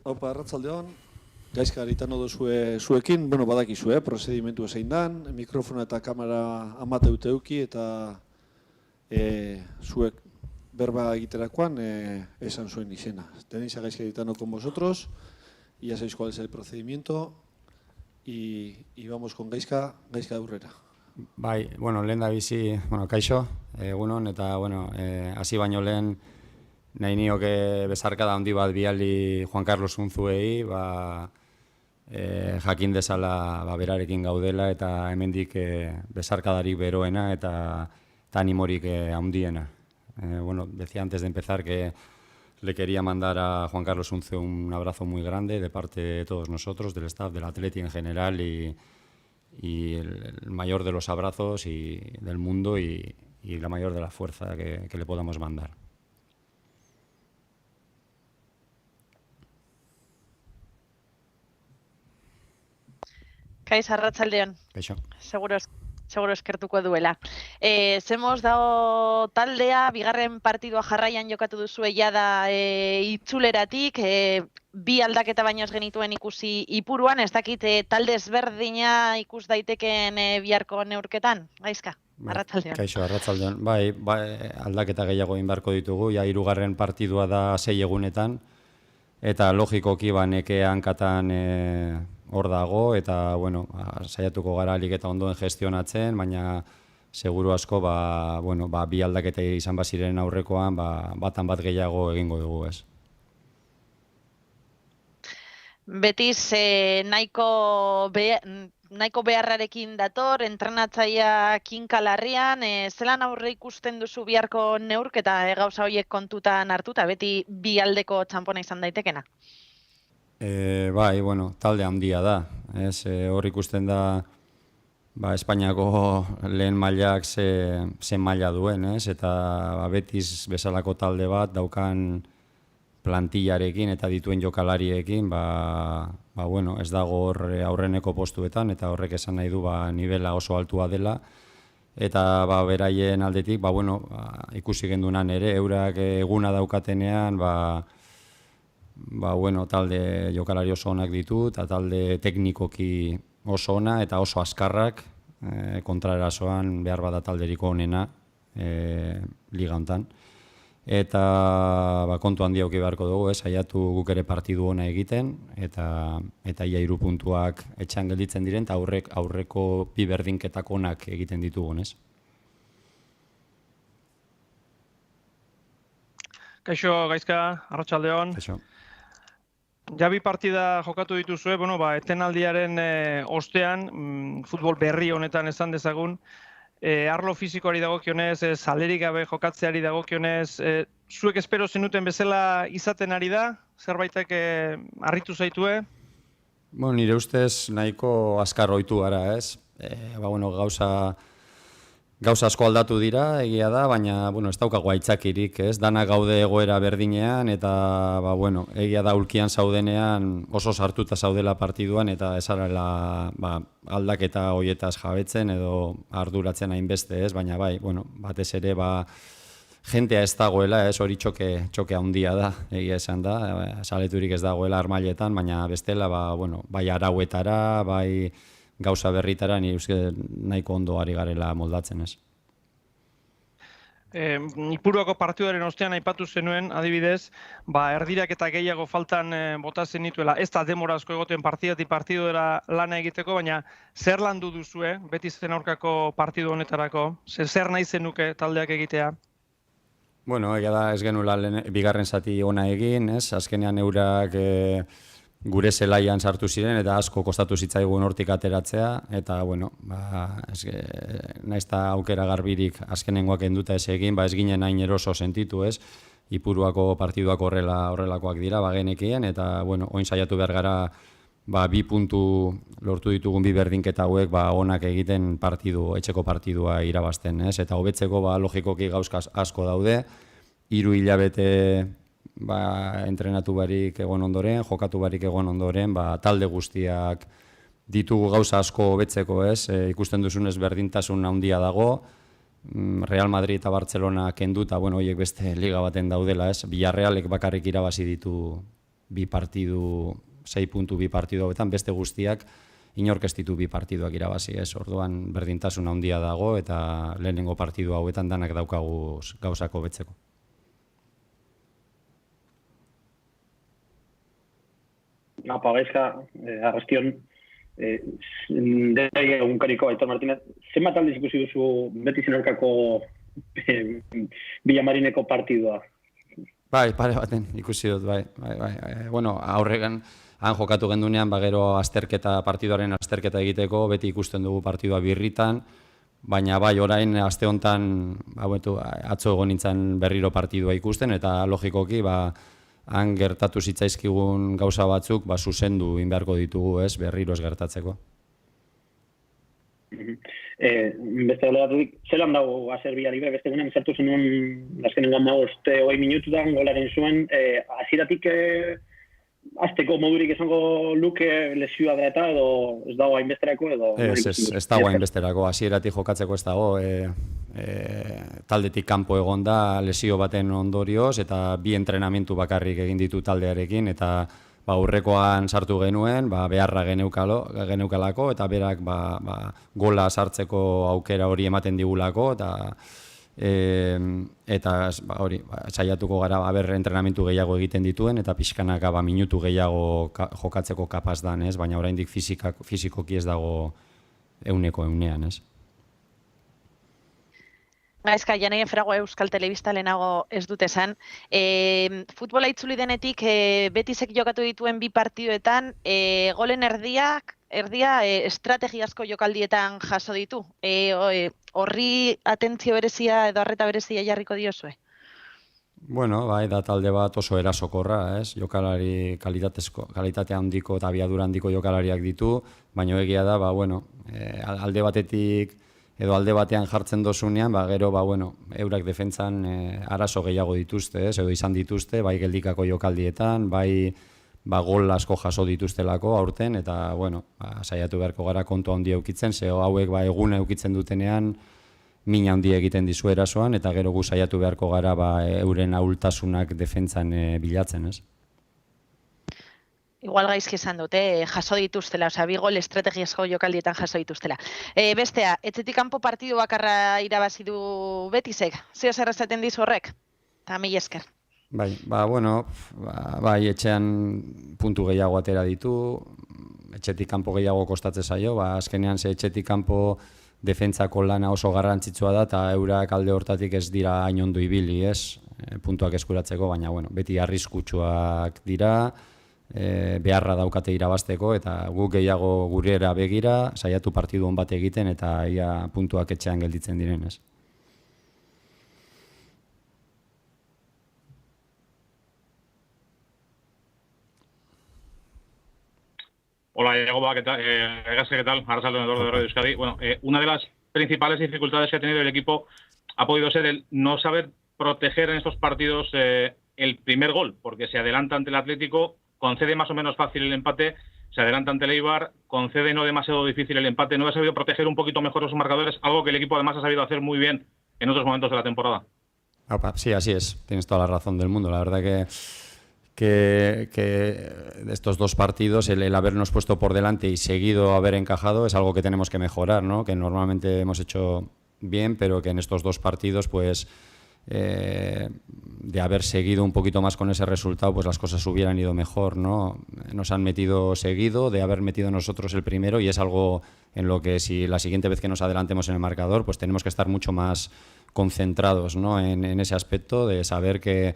Opa, arratsaldeon. Gaizka aritan duzue zuekin, badakizue, prozedimentu zein dan, mikrofona eta kamera amateute euki eta zuek berba egiterakoan esan zuen izena. Tenéis a Gaizka Aritano con vosotros, y ya sabéis cuál es el procedimiento, y vamos con Gaizka aurrera. Bai, lehen da bizi, kaixo, egunon, eta, hasi baino lehen nahi nioke bezarkada handi bat biali Juan Carlos Unzuei, jakin dezala berarekin gaudela eta hemendik bezarkadarik beroena eta animorik handiena. Decía antes de empezar que le quería mandar a Juan Carlos Unzu un abrazo muy grande de parte de todos nosotros, del staff, del Atleti en general y el mayor de los abrazos del mundo y la mayor de la fuerza que le podamos mandar. Kaiz, arratsaldeon. Kaixo. Seguro eskertuko duela. Zemos dago taldea, bigarren partidua jarraian jokatu duzue jada itzuleratik, bi aldaketa baino ez genituen ikusi Ipuruan, ez dakit talde ezberdina ikus daiteken biharko neurketan, Gaizka, arratsaldeon. Kaixo, arratsaldeon. Bai, aldaketa gehiago egin beharko ditugu, ja hirugarren partidua da 6 egunetan, eta logikoki neke hankatan hor dago, eta, saiatuko gara alik eta ondoen gestionatzen, baina seguru asko, bi aldaketa izan baziren aurrekoan, batan bat gehiago egingo dugu, ez. Betiz, nahiko beharrarekin dator, entrenatzaia kinkalarrian, zelan aurre ikusten duzu biharko neurketa gauza horiek kontutan hartuta, beti bi aldeko txanpona izan daitekena? Talde handia da. Hor ikusten da Espainiako lehen mailak ze maila duen, eta Betiz bezalako talde bat daukan plantillarekin eta dituen jokalariekin, ez dago hor aurreneko postuetan, eta horrek esan nahi du nivela oso altua dela, eta beraien aldetik, ikusi gendunan ere, eurak eguna daukatenean, talde jokalari oso onak ditu, eta talde teknikoki oso ona, eta oso azkarrak, kontraerasoan behar bada talderiko onena liga hontan. Eta kontu handia eduki beharko dugu, saiatu guk ere partidu ona egiten, eta ia 3 puntuak etxean gelditzen diren, eta aurreko bi berdinketak onak egiten ditugun, ez? Kaixo, Gaizka, arratsaldeon. Kaixo. Bi partida jokatu dituzue, etenaldiaren ostean, futbol berri honetan esan dezagun, arlo fizikoari dagokionez, salerik gabe jokatzeari dagokionez, zuek espero zenuten bezala izaten ari da? Zerbaitek harritu zaitue? Nire ustez nahiko azkar ohitu gara, ez? Gauza asko aldatu dira, egia da, baina ez daukagu aitzakirik, ez? Dana gaude egoera berdinean, eta egia da ulkian zaudenean oso sartuta zaudela partiduan, eta ezarela aldaketa hoietaz jabetzen edo arduratzen hainbeste, ez? Baina batez ere jentea ez dagoela, ez? Hori txoke handia da, egia esan da, saleturik ez dagoela armailetan, baina bestela bai arauetara, bai gauza berritara, ni uste nahiko ondo ari garela moldatzen, ez. Ipuruako partiduaren ostean aipatu zenuen, adibidez, erdirak eta gehiago faltan bota zenituela, ez da demora asko egoten partidatik partidura lana egiteko, baina zer landu duzue, Betizen aurkako partidu honetarako, zer nahi zenuke taldeak egitea? Egia da ez genuela bigarren zati ona egin, ez? Azkenean eurak gure zelaian sartu ziren eta asko kostatu zitzaigun hortik ateratzea, eta, naiz eta aukera garbirik azkenengoak enduta ez egin, ez ginen hain eroso sentitu, ez? Ipuruako partiduak horrelakoak dira, genekien, eta, oin saiatu behar gara, 2 puntu lortu ditugun bi berdinketa hauek, onak egiten etxeko partidua irabazten, ez? Eta hobetzeko, logikoki gauzka asko daude, 3 hilabete entrenatu barik egon ondoren, jokatu barik egon ondoren, talde guztiak ditugu gauza asko hobetzeko, ez? Ikusten duzunez berdintasun handia dago, Real Madrid eta Barcelona kendu, eta horiek beste liga baten daudela, ez? Villarrealek bakarrik irabazi ditu sei puntu bi partidu hauetan, beste guztiak inork ez ditu bi partiduak irabazi, ez? Orduan berdintasun handia dago eta lehenengo partidu hauetan danak daukagu gauzako betzeko. Gaizka, arrastion, dira egunkariko Aitor Martinez, zenbat aldiz ikusi duzu Betizen aurkako Villamarineko partidua? Bai, pare baten ikusi dut, bai. Bueno, aurregan han jokatu gendunean, gero partiduaren azterketa egiteko, beti ikusten dugu partidua birritan, baina bai, orain aste hontan atzo egon nintzen berriro partidua ikusten, eta logikoki, han gertatu zitzaizkigun gauza batzuk, zuzendu inbeharko ditugu, ez, berriro ez gertatzeko. Beste gole batudik, zelan dago Serbia libre, beste gunean, zertu zenuen, azkenengo 15-20 minututan, golaren zuen, hasieratik azteko modurik esango luke lesioa da eta edo ez dago hainbesterako edo... Ez dago hainbesterako, hasieratik jokatzeko ez dago, taldetik kanpo egon da lesio baten ondorioz eta bi entrenamentu bakarrik egin ditu taldearekin eta aurrekoan sartu genuen, beharra geneukalako eta berak gola sartzeko aukera hori ematen digulako eta hori, saiatuko gara entrenamentu gehiago egiten dituen eta pixkanaka minutu gehiago jokatzeko kapaz dan, ez? Baina oraindik fizikoki ez dago euneko eunean, ez? Gaizka, Janeien Frago Euskal Telebista lehenago ez dut esan. Futbola itzuli denetik Betisek jokatu dituen bi partiduetan, golen erdia estrategiazko jokaldietan jaso ditu. Horri atentzio berezia edo arreta berezia jarriko diozue? Bueno, da talde bat oso erasokorra, ez? Jokalari kalitate handiko eta abiadura handiko jokalariak ditu, baina egia da, alde batetik edo alde batean jartzen dozunean, gero, eurak defentsan arazo gehiago dituzte, edo izan dituzte, bai geldikako jokaldietan, bai gol asko jaso dituztelako aurten, eta, saiatu beharko gara kontu handia eukitzen, hauek eguna eukitzen dutenean, mina handia egiten dizu erasoan, eta gero gu saiatu beharko gara euren ahultasunak defentsan bilatzen, ez? Igual gaizki esan dute, jaso dituztela, bi gol estrategiazko jokaldietan jaso dituztela. Bestea, etxetik kanpo partidu bakarra irabazi du Betisek, zeo zer esaten dizu horrek? Eta mila esker. Bai, etxean puntu gehiago atera ditu, etxetik kanpo gehiago kostatzen zaio, azkenean etxetik kanpo defentsako lana oso garrantzitsua da, eta eurak alde hortatik ez dira hain ondo ibili, ez? Puntuak eskuratzeko, baina beti arriskutsuak dira, beharra daukate irabazteko eta guk gehiago gurera begira, saiatu partidu on bat egiten eta ia puntuak etxean gelditzen direnez. Hola, Diego, ¿qué tal? ¿Qué tal? Arrasaldo, Eduardo de Radio Euskadi. Bueno, una de las principales dificultades que ha tenido el equipo ha podido ser el no saber proteger en estos partidos el primer gol, porque se adelanta ante el Atlético, concede más o menos fácil el empate, se adelanta ante el Eibar, concede no demasiado difícil el empate, no ha sabido proteger un poquito mejor los marcadores, algo que el equipo además ha sabido hacer muy bien en otros momentos de la temporada. Sí, así es, tienes toda la razón del mundo. La verdad que de estos dos partidos, el habernos puesto por delante y seguido haber encajado es algo que tenemos que mejorar, ¿no? Que normalmente hemos hecho bien, pero que en estos dos partidos, pues, de haber seguido un poquito más con ese resultado, pues las cosas hubieran ido mejor, ¿no? Nos han metido seguido, de haber metido nosotros el primero, y es algo en lo que si la siguiente vez que nos adelantemos en el marcador, pues tenemos que estar mucho más concentrados, ¿no? en ese aspecto de saber que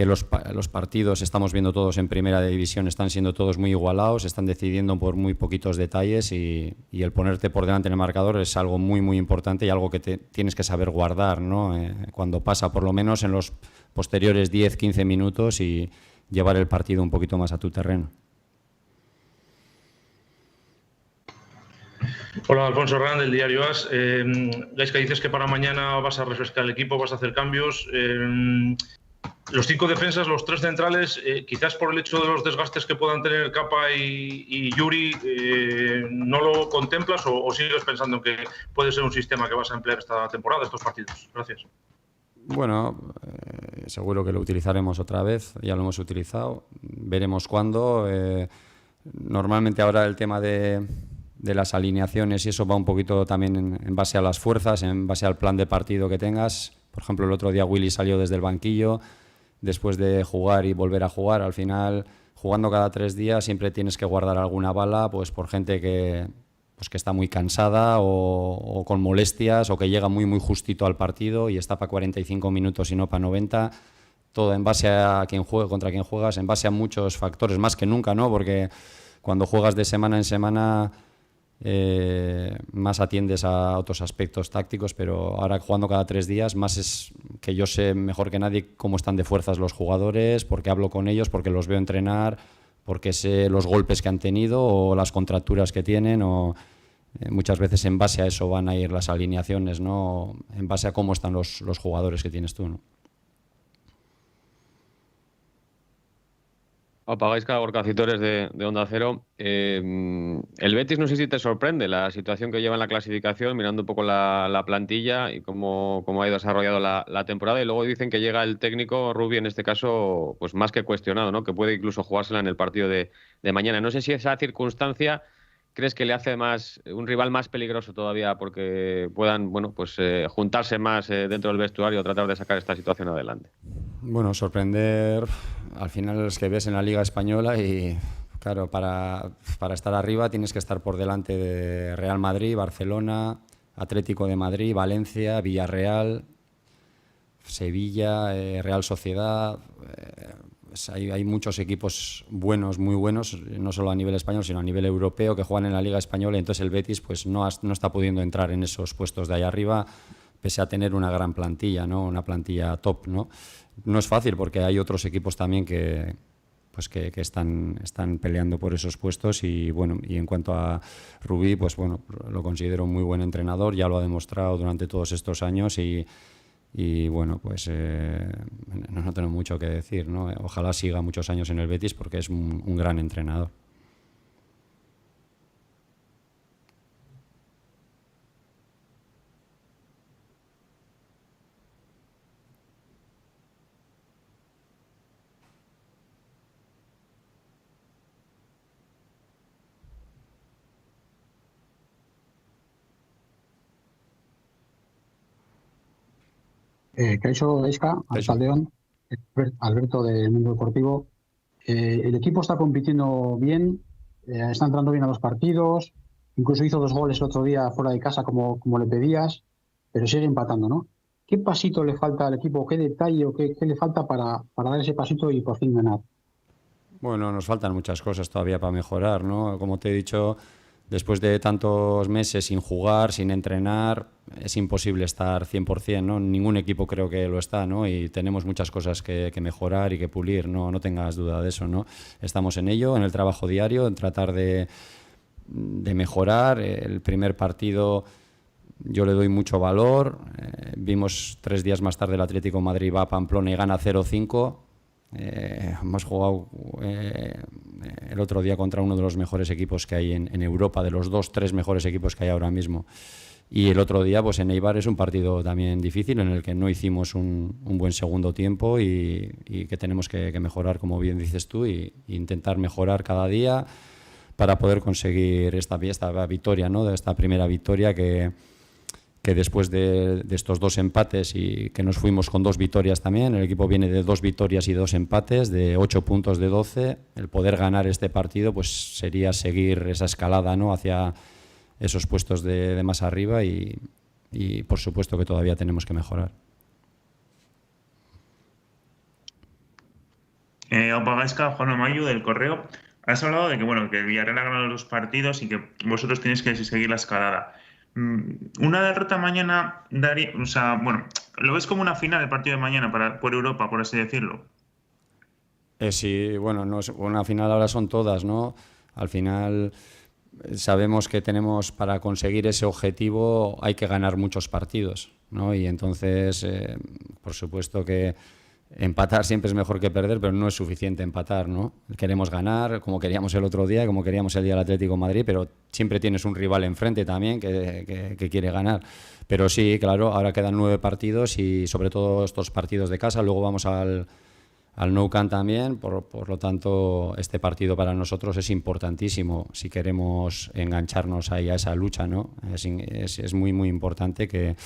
los partidos, estamos viendo todos en primera división, están siendo todos muy igualados, están decidiendo por muy poquitos detalles y el ponerte por delante en el marcador es algo muy, muy importante y algo que tienes que saber guardar, ¿no? Cuando pasa, por lo menos en los posteriores 10-15 minutos, y llevar el partido un poquito más a tu terreno. Hola, Alfonso Herrán, del diario AS. Gaizka, dices que para mañana vas a refrescar el equipo, vas a hacer cambios. Los 5 defensas, los 3 centrales, quizás por el hecho de los desgastes que puedan tener Capa y Yuri, ¿no lo contemplas o sigues pensando que puede ser un sistema que vas a emplear esta temporada, estos partidos? Gracias. Bueno, seguro que lo utilizaremos otra vez, ya lo hemos utilizado. veremos cuándo. Normalmente ahora el tema de las alineaciones y eso va un poquito también en base a las fuerzas, en base al plan de partido que tengas. Por ejemplo, el otro día Willy salió desde el banquillo después de jugar y volver a jugar. Al final, jugando cada 3 días siempre tienes que guardar alguna bala, pues por gente que está muy cansada o con molestias o que llega muy justito al partido y está para 45 minutos y no para 90. Todo en base a quién juega, contra quién juegas, en base a muchos factores, más que nunca, ¿no? Porque cuando juegas de semana en semana más atiendes a otros aspectos tácticos, pero ahora jugando cada 3 días, más es que yo sé mejor que nadie cómo están de fuerzas los jugadores, porque hablo con ellos, porque los veo entrenar, porque sé los golpes que han tenido o las contracturas que tienen, o muchas veces en base a eso van a ir las alineaciones, ¿no? En base a cómo están los jugadores que tienes tú, ¿no? Opa, Gaizka, Gorka Citores de Onda Cero. El Betis, no sé si te sorprende la situación que lleva en la clasificación, mirando un poco la plantilla y cómo ha ido desarrollado la temporada. Y luego dicen que llega el técnico, Rubi, en este caso, pues más que cuestionado, ¿no? Que puede incluso jugársela en el partido de mañana. No sé si esa circunstancia crees que le hace un rival más peligroso todavía porque puedan, bueno, pues juntarse más dentro del vestuario o tratar de sacar esta situación adelante. Bueno, sorprender al final es que ves en la Liga Española y claro, para estar arriba tienes que estar por delante de Real Madrid, Barcelona, Atlético de Madrid, Valencia, Villarreal, Sevilla, Real Sociedad. Hay muchos equipos buenos, muy buenos, no solo a nivel español, sino a nivel europeo, que juegan en la Liga Española, y entonces el Betis pues no está pudiendo entrar en esos puestos de ahí arriba, pese a tener una gran plantilla, ¿no? Una plantilla top, ¿no? No es fácil porque hay otros equipos también que están peleando por esos puestos y bueno, y en cuanto a Rubí, pues bueno, lo considero un muy buen entrenador, ya lo ha demostrado durante todos estos años y bueno, pues no tengo mucho que decir, ¿no? Ojalá siga muchos años en el Betis porque es un gran entrenador. Kaixo Gaizka, Arratsaldeon, Alberto del Mundo Deportivo. El equipo está compitiendo bien, está entrando bien a los partidos, incluso hizo 2 goles el otro día fuera de casa como le pedías, pero sigue empatando, ¿no? ¿Qué pasito le falta al equipo? ¿Qué detalle o qué le falta para dar ese pasito y por fin ganar? Bueno, nos faltan muchas cosas todavía para mejorar, ¿no? Como te he dicho, después de tantos meses sin jugar, sin entrenar, es imposible estar 100%, ¿no? Ningún equipo creo que lo está, ¿no? Y tenemos muchas cosas que mejorar y que pulir, no tengas duda de eso, ¿no? Estamos en ello, en el trabajo diario, en tratar de mejorar. El primer partido yo le doy mucho valor. Vimos 3 días más tarde el Atlético de Madrid va a Pamplona y gana 0-5. Hemos jugado el otro día contra uno de los mejores equipos que hay en Europa, de los 2-3 mejores equipos que hay ahora mismo. Y el otro día pues en Eibar es un partido también difícil en el que no hicimos un buen segundo tiempo y que tenemos que mejorar, como bien dices tú, e intentar mejorar cada día para poder conseguir esta victoria, ¿no? De esta primera victoria que después de estos 2 empates y que nos fuimos con 2 victorias también, el equipo viene de 2 victorias y 2 empates, de 8 puntos de 12, el poder ganar este partido pues sería seguir esa escalada, ¿no? Hacia esos puestos de más arriba y por supuesto que todavía tenemos que mejorar. Opa Gaizka, Juan Amayu del Correo. Has hablado de que que el Villarreal ha ganado los partidos y que vosotros tenéis que seguir la escalada. Una derrota mañana daría, ¿lo ves como una final el partido de mañana por Europa, por así decirlo? Sí, bueno, no es una final, ahora son todas, ¿no? Al final sabemos que tenemos, para conseguir ese objetivo hay que ganar muchos partidos, ¿no? Y entonces, por supuesto que empatar siempre es mejor que perder, pero no es suficiente empatar, ¿no? Queremos ganar, como queríamos el otro día, como queríamos el día del Atlético de Madrid, pero siempre tienes un rival enfrente también que quiere ganar. Pero sí, claro, ahora quedan 9 partidos y sobre todo estos partidos de casa. Luego vamos al al Nou Camp también, por lo tanto este partido para nosotros es importantísimo si queremos engancharnos ahí a esa lucha, ¿no? Es muy muy importante que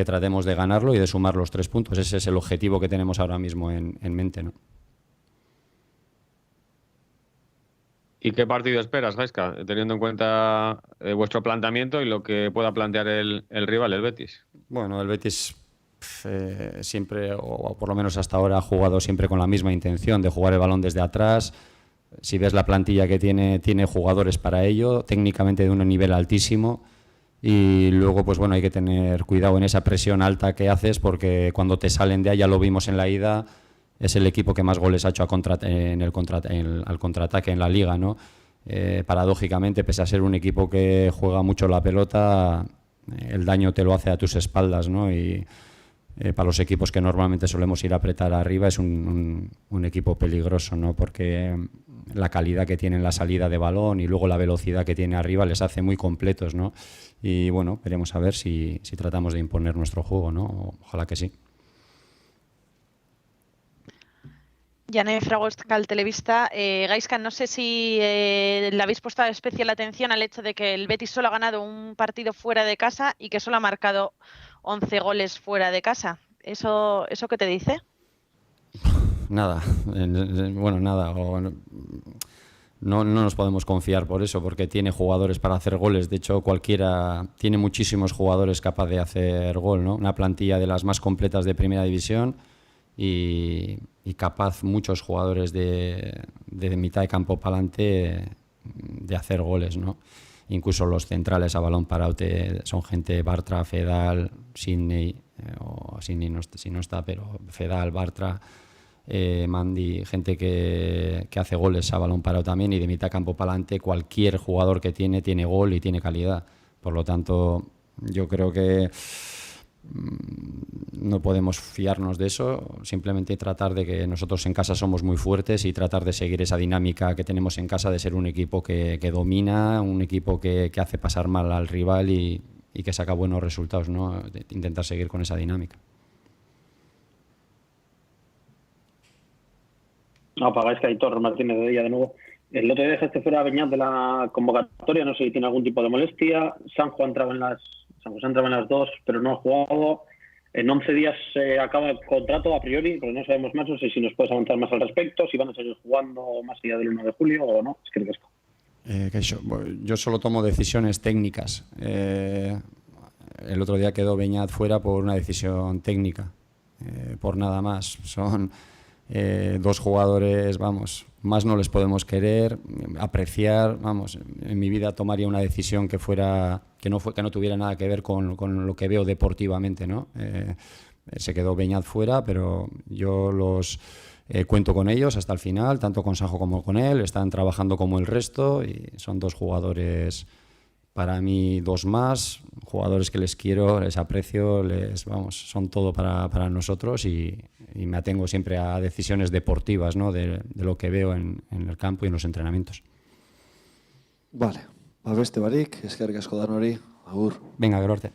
tratemos de ganarlo y de sumar los 3 puntos. Ese es el objetivo que tenemos ahora mismo en mente, ¿no? ¿Y qué partido esperas, Gaizka, teniendo en cuenta vuestro planteamiento y lo que pueda plantear el rival, el Betis? Bueno, el Betis siempre, o por lo menos hasta ahora, ha jugado siempre con la misma intención de jugar el balón desde atrás. Si ves la plantilla que tiene jugadores para ello, técnicamente de un nivel altísimo. Y luego, pues bueno, hay que tener cuidado en esa presión alta que haces, porque cuando te salen de ahí, ya lo vimos en la ida, es el equipo que más goles ha hecho al contraataque en la Liga, ¿no? Paradójicamente, pese a ser un equipo que juega mucho la pelota, el daño te lo hace a tus espaldas, ¿no? Y para los equipos que normalmente solemos ir a apretar arriba es un equipo peligroso, ¿no? Porque la calidad que tiene en la salida de balón y luego la velocidad que tiene arriba les hace muy completos, ¿no? Y bueno, veremos a ver si tratamos de imponer nuestro juego, ¿no? Ojalá que sí. Jane Frago, Euskal Telebista. Gaizka, no sé si le habéis puesto especial atención al hecho de que el Betis solo ha ganado un partido fuera de casa y que solo ha marcado 11 goles fuera de casa. ¿Eso qué te dice? Nada. Bueno, nada. No nos podemos confiar por eso, porque tiene jugadores para hacer goles. De hecho, cualquiera tiene muchísimos jugadores capaz de hacer gol, ¿no? Una plantilla de las más completas de Primera División y capaz muchos jugadores de mitad de campo para adelante de hacer goles, ¿no? Incluso los centrales a balón parado son gente, Bartra, Fedal, Sidney, o Sidney si no está, pero Fedal, Bartra, Mandi, gente que hace goles a balón parado también, y de mitad de campo para adelante cualquier jugador que tiene gol y tiene calidad. Por lo tanto, yo creo que no podemos fiarnos de eso, simplemente tratar de que nosotros en casa somos muy fuertes y tratar de seguir esa dinámica que tenemos en casa de ser un equipo que domina, un equipo que hace pasar mal al rival y que saca buenos resultados, ¿no? De intentar seguir con esa dinámica. No, pagáis que Aitor Martínez de ella de nuevo. El otro día dejaste fuera a Beñat de la convocatoria, no sé si tiene algún tipo de molestia. San José entraba en las dos, pero no ha jugado. En 11 días acaba el contrato a priori, pero no sabemos más. No sé si nos puedes avanzar más al respecto, si van a seguir jugando más allá del 1 de julio o no. Es que yo solo tomo decisiones técnicas. El otro día quedó Beñat fuera por una decisión técnica, por nada más. Son 2 jugadores, vamos, más no les podemos querer, apreciar, vamos. En mi vida tomaría una decisión que no tuviera nada que ver con lo que veo deportivamente, ¿no? Se quedó Beñat fuera, pero yo cuento con ellos hasta el final, tanto con Sanjo como con él. Están trabajando como el resto y son 2 jugadores, para mí 2 más, jugadores que les quiero, les aprecio, son todo para nosotros y me atengo siempre a decisiones deportivas, ¿no? de lo que veo en el campo y en los entrenamientos. Vale, beste barik, eskerrik asko danori, agur. Venga, Gerorte.